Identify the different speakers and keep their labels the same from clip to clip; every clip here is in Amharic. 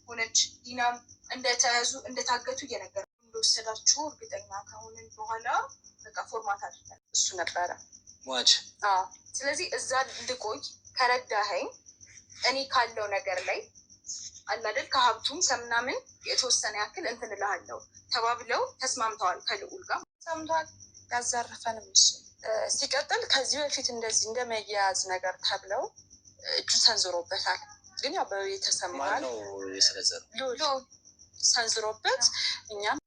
Speaker 1: ሆነች። ዲናም እንደተያዙ እንደታገቱ እየነገሩ እንደወሰዳችሁ እርግጠኛ ከሆንን በኋላ በቃ ፎርማት አድርገን እሱ ነበረ
Speaker 2: ሟች።
Speaker 1: ስለዚህ እዛ እንድቆይ ከረዳኸኝ እኔ ካለው ነገር ላይ አላደል ከሀብቱም ከምናምን የተወሰነ ያክል እንትን እልሃለሁ ተባብለው ተስማምተዋል። ከልዑል ጋር ሰምተዋል። ያዛረፈንም እሱ ሲቀጥል ከዚህ በፊት እንደዚህ እንደመያያዝ ነገር ተብለው እጁ ሰንዝሮበታል። ግን ያው በቤተሰብ መሀል
Speaker 2: ነው የሰነዘረው
Speaker 1: ሰንዝሮበት እኛም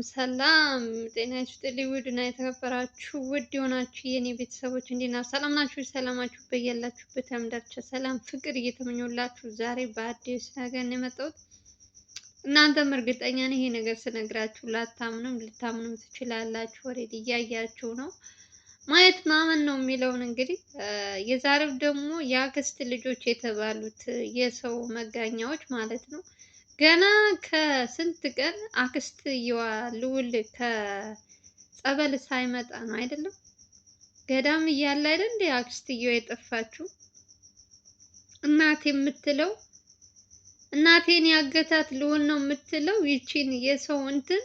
Speaker 3: ሰላም ጤና ይስጥልኝ። ውድና የተከበራችሁ ውድ የሆናችሁ የኔ ቤተሰቦች እንዴት ሰላም ናችሁ? ሰላማችሁ በያላችሁበት ያምዳርቻ ሰላም ፍቅር እየተመኙላችሁ ዛሬ በአዲስ ነገር ነው የመጣሁት። እናንተም እርግጠኛ ነኝ ይሄ ነገር ስነግራችሁ ላታምኑም ልታምኑም ትችላላችሁ። ኦልሬዲ እያያችሁ ነው። ማየት ማመን ነው የሚለውን እንግዲህ የዛሬው ደግሞ የአክስት ልጆች የተባሉት የሰው መጋኛዎች ማለት ነው። ገና ከስንት ቀን አክስትየዋ ልዑል ከጸበል ሳይመጣ ነው አይደለም ገዳም እያለ አይደል እንደ አክስትየዋ የጠፋችው። እናት የምትለው እናቴን ያገታት ልዑል ነው የምትለው ይቺን የሰው እንትን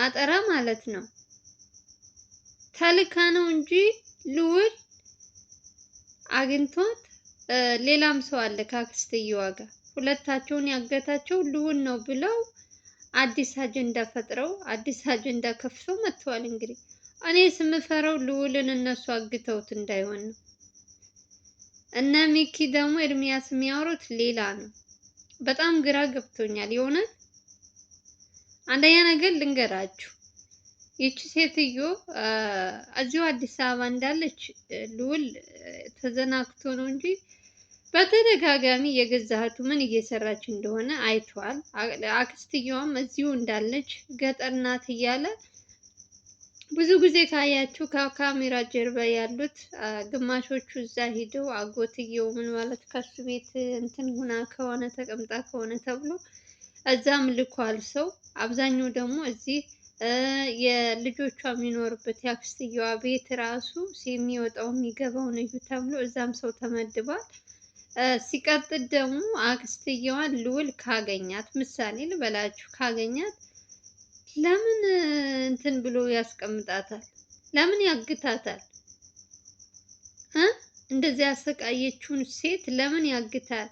Speaker 3: አጠራ ማለት ነው። ተልካ ነው እንጂ ልዑል አግኝቷት ሌላም ሰው አለ ከአክስትየዋ ጋር ሁለታቸውን ያገታቸው ልዑል ነው ብለው አዲስ አጀንዳ ፈጥረው አዲስ አጀንዳ ከፍተው መጥተዋል። እንግዲህ እኔ ስምፈረው ልዑልን እነሱ አግተውት እንዳይሆን ነው። እነ ሚኪ ደግሞ ኤርሚያስ የሚያወሩት ሌላ ነው። በጣም ግራ ገብቶኛል የእውነት። አንደኛ ነገር ልንገራችሁ፣ ይቺ ሴትዮ እዚሁ አዲስ አበባ እንዳለች ልዑል ተዘናግቶ ነው እንጂ በተደጋጋሚ የገዛ እህቱ ምን እየሰራች እንደሆነ አይቷል። አክስትየዋም እዚሁ እንዳለች ገጠር ናት እያለ ብዙ ጊዜ ካያችሁ ከካሜራ ጀርባ ያሉት ግማሾቹ እዛ ሂደው አጎትየው ምን ማለት ከሱ ቤት እንትን ሁና ከሆነ ተቀምጣ ከሆነ ተብሎ እዛም ልኳል ሰው። አብዛኛው ደግሞ እዚህ የልጆቿ የሚኖርበት የአክስትየዋ ቤት ራሱ የሚወጣው የሚገባው ነው ተብሎ እዛም ሰው ተመድቧል። ሲቀጥል ደግሞ አክስትየዋን ልዑል ካገኛት ምሳሌ ልበላችሁ ካገኛት ለምን እንትን ብሎ ያስቀምጣታል? ለምን ያግታታል? እንደዚህ ያሰቃየችውን ሴት ለምን ያግታል?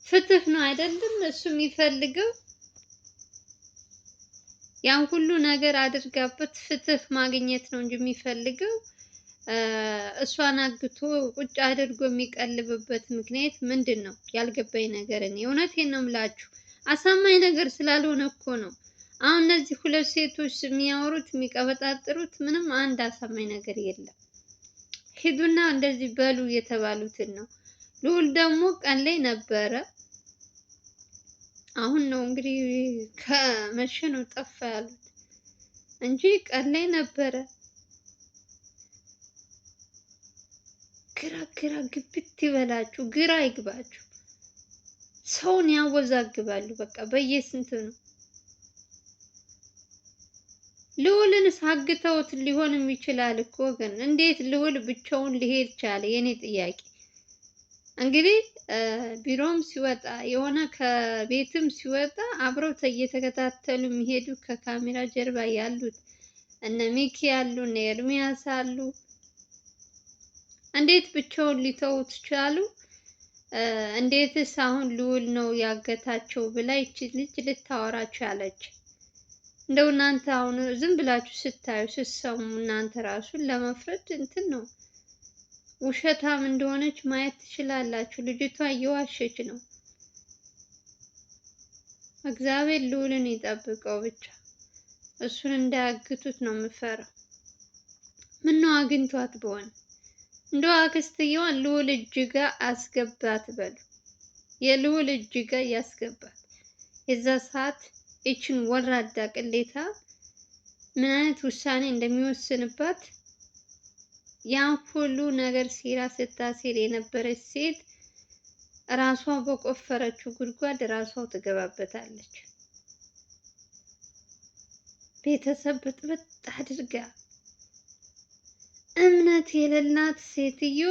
Speaker 3: ፍትህ ነው አይደለም እሱ የሚፈልገው። ያን ሁሉ ነገር አድርጋበት ፍትህ ማግኘት ነው እንጂ የሚፈልገው እሷን አግቶ ቁጭ አድርጎ የሚቀልብበት ምክንያት ምንድን ነው? ያልገባኝ ነገር እኔ እውነቴን ነው የምላችሁ አሳማኝ ነገር ስላልሆነ እኮ ነው። አሁን እነዚህ ሁለት ሴቶች የሚያወሩት የሚቀበጣጥሩት ምንም አንድ አሳማኝ ነገር የለም። ሂዱና እንደዚህ በሉ የተባሉትን ነው። ልዑል ደግሞ ቀን ላይ ነበረ። አሁን ነው እንግዲህ ከመቼ ነው ጠፋ ያሉት እንጂ ቀን ላይ ነበረ። ግራ ግብት ይበላችሁ፣ ግራ ይግባችሁ። ሰውን ያወዛግባሉ። በቃ በየስንት ነው። ልዑልን ሳግተውት ሊሆንም ይችላል እኮ ግን እንዴት ልዑል ብቻውን ሊሄድ ቻለ? የኔ ጥያቄ እንግዲህ ቢሮም ሲወጣ የሆነ ከቤትም ሲወጣ አብረው እየተከታተሉ የሚሄዱ ከካሜራ ጀርባ ያሉት እነ ሚኪ ያሉ እነ ኤርሚያስ አሉ። እንዴት ብቻውን ሊተውት ቻሉ? እንዴትስ አሁን ልዑል ነው ያገታቸው ብላ ይቺ ልጅ ልታወራ ቻለች? እንደው እናንተ አሁን ዝም ብላችሁ ስታዩ ስትሰሙ እናንተ ራሱን ለመፍረድ እንትን ነው። ውሸታም እንደሆነች ማየት ትችላላችሁ። ልጅቷ እየዋሸች ነው። እግዚአብሔር ልዑልን ይጠብቀው ብቻ። እሱን እንዳያግቱት ነው የምፈራው። ምነው አግኝቷት በሆነ እንደው አክስትየዋን ልዑል እጅ ጋር አስገባት በሉ። የልዑል እጅ ጋር ያስገባት። የዛ ሰዓት ይችን ወራዳ ቅሌታ ምን አይነት ውሳኔ እንደሚወስንባት ያን ሁሉ ነገር ሴራ ስታሴር የነበረች ሴት ራሷ በቆፈረችው ጉድጓድ ራሷው ትገባበታለች። ቤተሰብ ብጥብጥ አድርጋ እምነት የሌላት ሴትዮ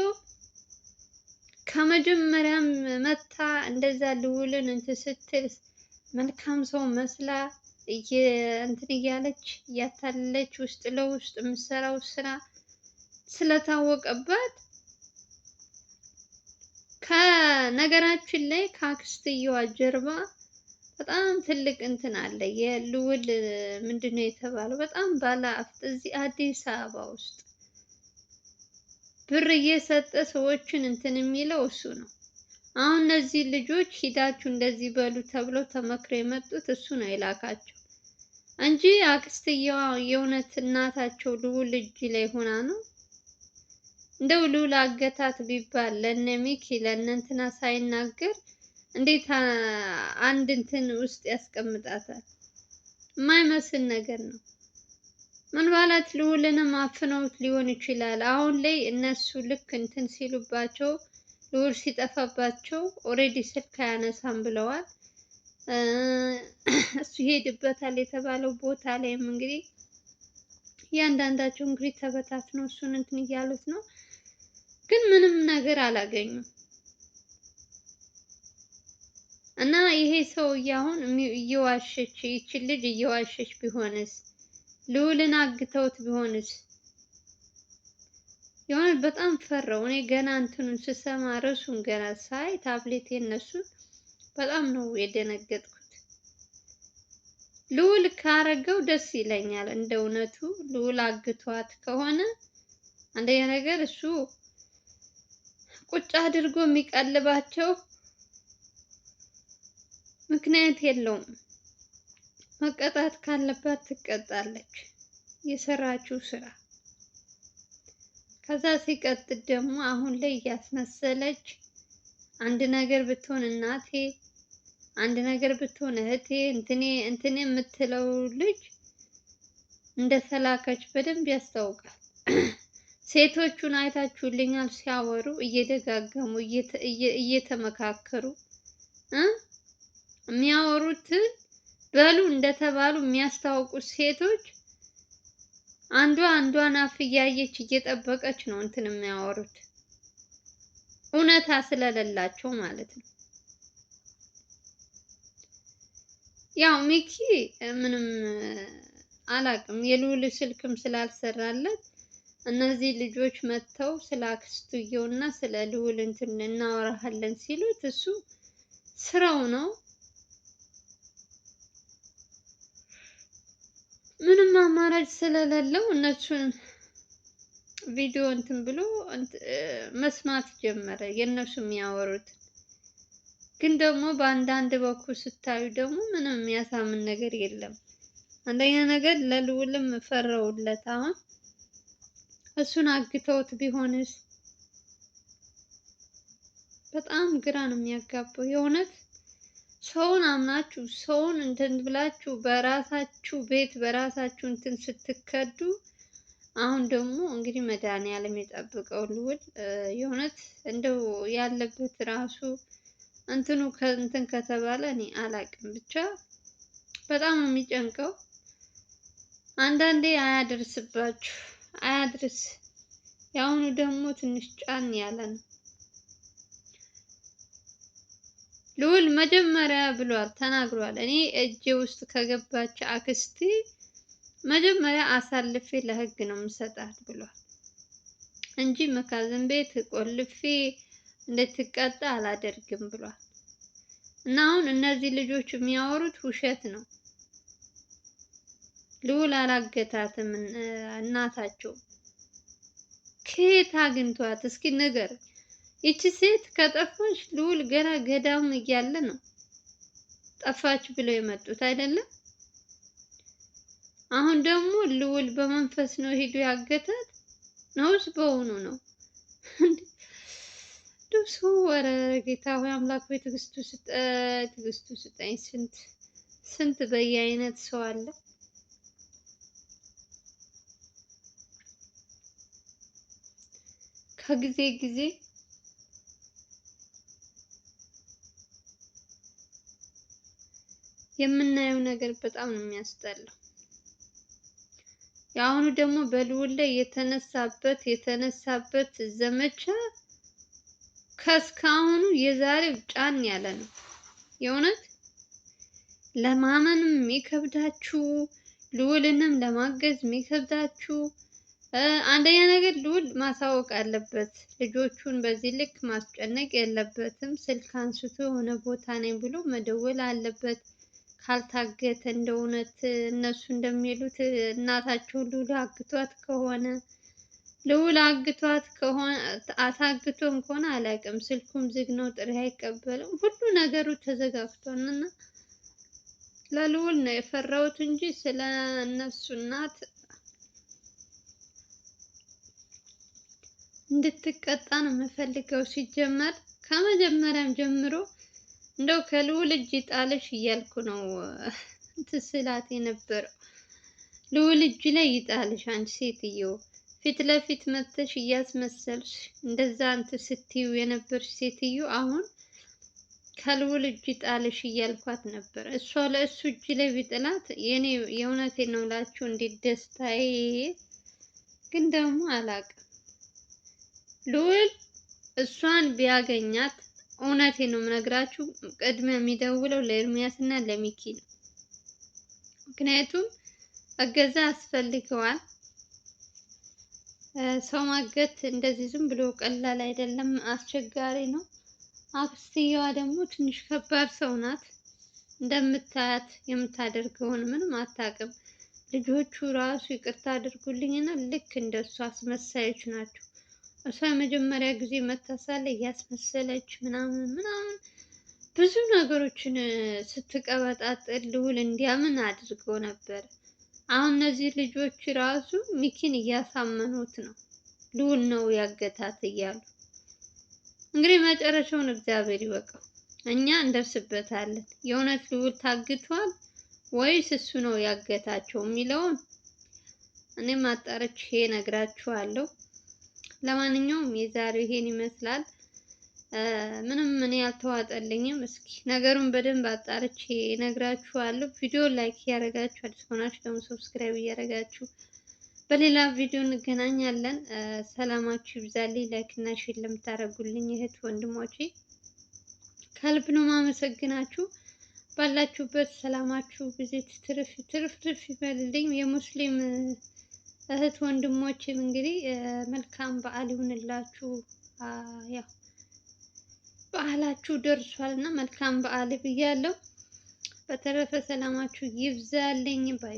Speaker 3: ከመጀመሪያም መታ እንደዛ ልዑልን እንትን ስትል መልካም ሰው መስላ እንትን እያለች እያታለለች ውስጥ ለውስጥ የምትሰራው ስራ ስለታወቀባት ከነገራችን ላይ ከአክስትየዋ ጀርባ በጣም ትልቅ እንትን አለ። የልዑል ምንድነው የተባለው በጣም ባለ ሀብት እዚህ አዲስ አበባ ውስጥ ብር እየሰጠ ሰዎችን እንትን የሚለው እሱ ነው። አሁን እነዚህ ልጆች ሂዳችሁ እንደዚህ በሉ ተብለው ተመክረው የመጡት እሱ ነው የላካቸው እንጂ አክስትየዋ የእውነት እናታቸው ልዑል እጅ ላይ ሆና ነው። እንደው ልዑል አገታት ቢባል ለነ ሚኪ ለነ እንትና ሳይናገር እንዴት አንድ እንትን ውስጥ ያስቀምጣታል? የማይመስል ነገር ነው። ምን ባላት ልዑልንም አፍነውት ሊሆን ይችላል። አሁን ላይ እነሱ ልክ እንትን ሲሉባቸው ልዑል ሲጠፋባቸው ኦሬዲ ስልክ አያነሳም ብለዋል። እሱ ይሄድበታል የተባለው ቦታ ላይም እንግዲህ እያንዳንዳቸው እንግዲህ ተበታትነው እሱን እንትን እያሉት ነው፣ ግን ምንም ነገር አላገኙም። እና ይሄ ሰውዬ አሁን እየዋሸች ይቺ ልጅ እየዋሸች ቢሆንስ ልዑልን አግተውት ቢሆንስ? የሆነ በጣም ፈራው። እኔ ገና እንትኑን ስሰማ ርዕሱን ገና ሳይ ታብሌት የነሱን በጣም ነው የደነገጥኩት። ልዑል ካረገው ደስ ይለኛል እንደ እውነቱ ልዑል አግቷት ከሆነ አንደኛ ነገር እሱ ቁጭ አድርጎ የሚቀልባቸው ምክንያት የለውም። መቀጣት ካለባት ትቀጣለች የሰራችው ስራ። ከዛ ሲቀጥል ደግሞ አሁን ላይ እያስመሰለች አንድ ነገር ብትሆን እናቴ፣ አንድ ነገር ብትሆን እህቴ እንትኔ የምትለው ልጅ እንደተላከች በደንብ ያስታውቃል። ሴቶቹን አይታችሁልኛል ሲያወሩ እየደጋገሙ እየተመካከሩ የሚያወሩትን በሉ እንደተባሉ የሚያስታውቁት ሴቶች አንዷን አፍ እያየች እየጠበቀች ነው እንትን የሚያወሩት እውነታ ስለሌላቸው ማለት ነው። ያው ሚኪ ምንም አላቅም የልዑል ስልክም ስላልሰራለት እነዚህ ልጆች መጥተው ስለ አክስትየውና ስለ ልዑል እንትን እናወራሃለን ሲሉት እሱ ስራው ነው። ምንም አማራጭ ስለሌለው እነሱን ቪዲዮ እንትን ብሎ መስማት ጀመረ የእነሱ የሚያወሩት። ግን ደግሞ በአንዳንድ በኩል ስታዩ ደግሞ ምንም የሚያሳምን ነገር የለም። አንደኛ ነገር ለልዑልም ፈረውለት። አሁን እሱን አግተውት ቢሆንስ? በጣም ግራ ነው የሚያጋባው የእውነት። ሰውን አምናችሁ ሰውን እንትን ብላችሁ በራሳችሁ ቤት በራሳችሁ እንትን ስትከዱ፣ አሁን ደግሞ እንግዲህ መድኃኒዓለም የጠብቀው ልዑል የእውነት እንደው ያለበት ራሱ እንትኑ ከእንትን ከተባለ እኔ አላቅም። ብቻ በጣም ነው የሚጨንቀው። አንዳንዴ አያደርስባችሁ አያድርስ። የአሁኑ ደግሞ ትንሽ ጫን ያለ ነው። ልዑል መጀመሪያ ብሏል ተናግሯል። እኔ እጄ ውስጥ ከገባች አክስቴ መጀመሪያ አሳልፌ ለሕግ ነው የምሰጣት ብሏል እንጂ መካዝን ቤት ቆልፌ እንድትቀጣ አላደርግም ብሏል። እና አሁን እነዚህ ልጆች የሚያወሩት ውሸት ነው። ልዑል አላገታትም። እናታቸው ከየት አግኝቷት እስኪ ንገር። ይቺ ሴት ከጠፋች ልዑል ገና ገዳም እያለ ነው ጠፋች ብለው የመጡት አይደለም። አሁን ደግሞ ልዑል በመንፈስ ነው ሄዶ ያገታት ነውስ በእውኑ ነው? ደሱ ወረ ጌታ ሆይ አምላክ ሆይ ትዕግስቱ ስጠኝ። ስንት በየአይነት ሰው አለ። ከጊዜ ጊዜ የምናየው ነገር በጣም ነው የሚያስጠላው። የአሁኑ ደግሞ በልዑል ላይ የተነሳበት ዘመቻ ከስካሁኑ የዛሬው ጫን ያለ ነው። የእውነት ለማመንም የሚከብዳችሁ ልዑልንም ለማገዝ የሚከብዳችሁ አንደኛ ነገር ልዑል ማሳወቅ አለበት። ልጆቹን በዚህ ልክ ማስጨነቅ የለበትም። ስልክ አንስቶ የሆነ ቦታ ነኝ ብሎ መደወል አለበት። ካልታገተ እንደ እውነት እነሱ እንደሚሉት እናታቸው ልዑል አግቷት ከሆነ ልዑል አግቷት ከሆነ አሳግቶም ከሆነ አላውቅም። ስልኩም ዝግ ነው፣ ጥሪ አይቀበልም። ሁሉ ነገሩ ተዘጋግቷል እና ለልዑል ነው የፈራሁት እንጂ ስለ እነሱ እናት እንድትቀጣ ነው የምፈልገው። ሲጀመር ከመጀመሪያም ጀምሮ እንደው ከልዑል እጅ ይጣልሽ እያልኩ ነው ትስላት የነበረው። ልዑል እጅ ላይ ይጣልሽ አንቺ ሴትዮ፣ ፊት ለፊት መተሽ እያስመሰልሽ እንደዛ እንትን ስትዩ የነበርሽ ሴትዮ አሁን ከልዑል እጅ ይጣልሽ እያልኳት ነበር። እሷ ለእሱ እጅ ላይ ቢጥላት የኔ የእውነቴን ነው እላችሁ እንዴት ደስታዬ። ግን ደግሞ አላውቅም ልዑል እሷን ቢያገኛት እውነቴን ነው የምነግራችሁ ቅድሚያ የሚደውለው ለኤርሚያስ እና ለሚኪ ነው። ምክንያቱም እገዛ ያስፈልገዋል። ሰው ማገት እንደዚህ ዝም ብሎ ቀላል አይደለም፣ አስቸጋሪ ነው። አክስትየዋ ደግሞ ትንሽ ከባድ ሰው ናት። እንደምታያት የምታደርገውን ምንም አታውቅም። ልጆቹ ራሱ ይቅርታ አድርጉልኝና ልክ እንደሷ አስመሳዮች ናቸው። እሷ የመጀመሪያ ጊዜ መታሳለ እያስመሰለች ምናምን ብዙ ነገሮችን ስትቀበጣጥር ልዑል እንዲያምን አድርገው ነበር። አሁን እነዚህ ልጆች ራሱ ሚኪን እያሳመኑት ነው፣ ልዑል ነው ያገታት እያሉ። እንግዲህ መጨረሻውን እግዚአብሔር ይወቀው፣ እኛ እንደርስበታለን። የእውነት ልዑል ታግቷል ወይስ እሱ ነው ያገታቸው የሚለውን እኔም አጣርቼ እነግራችኋለሁ። ለማንኛውም የዛሬው ይሄን ይመስላል። ምንም እኔ አልተዋጠልኝም። እስኪ ነገሩን በደንብ አጣርቼ እነግራችኋለሁ። ቪዲዮ ላይክ እያደረጋችሁ አዲስ ሆናችሁ ደግሞ ሰብስክራይብ እያደረጋችሁ በሌላ ቪዲዮ እንገናኛለን። ሰላማችሁ ይብዛልኝ። ላይክ እና ሼር ለምታደርጉልኝ እህት ወንድሞቼ ከልብ ነው ማመሰግናችሁ። ባላችሁበት ሰላማችሁ ብዙ ትርፍ ይበልልኝ። የሙስሊም እህት ወንድሞቼም እንግዲህ መልካም በዓል ይሁንላችሁ። ያው በዓላችሁ ደርሷል እና መልካም በዓል ብያለሁ። በተረፈ ሰላማችሁ ይብዛልኝ። ባይ